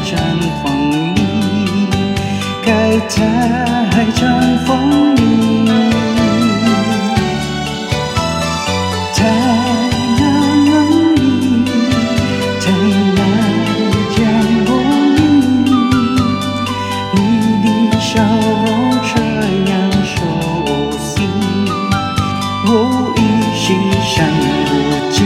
绽放里，开在绽放里，在哪里，在哪见过你？你的笑容这样熟悉，我依稀想不起。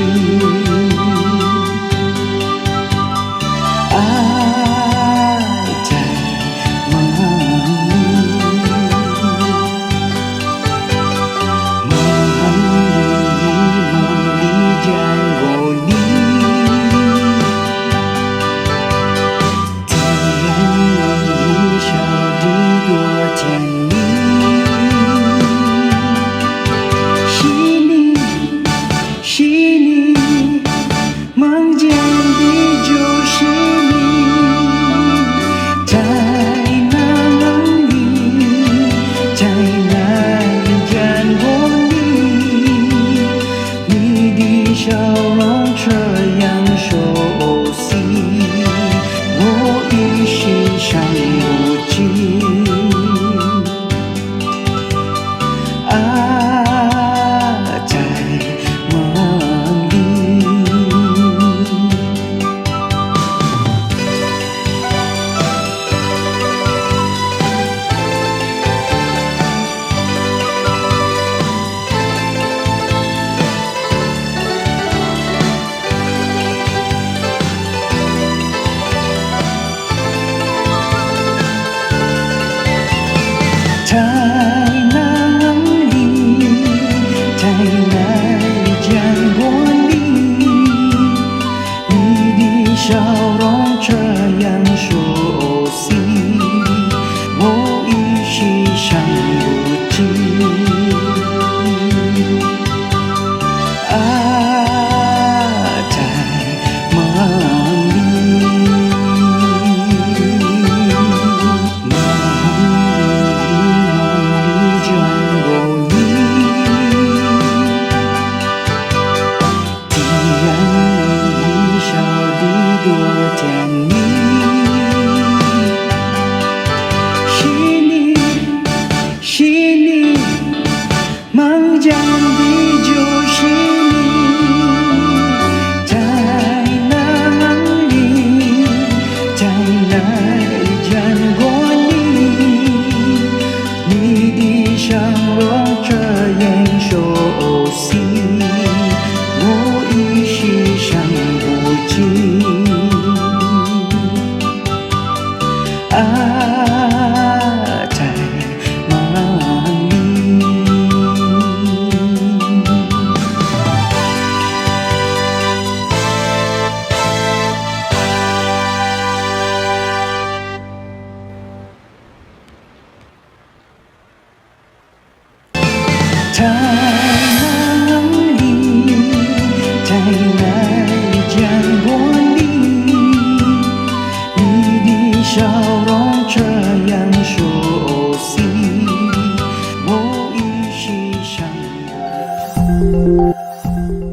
笑容这样熟悉，我依稀想不起。在梦里，在哪里，在哪见过你？你的笑容这样熟悉，我依稀想不起。在梦里。多甜蜜，是你，梦见的就是你，在哪里，在哪见过你？你的笑容这样熟悉，我依稀想不起。在梦里，在哪里，在哪见过你？你的笑容这样熟悉，我依稀想不起。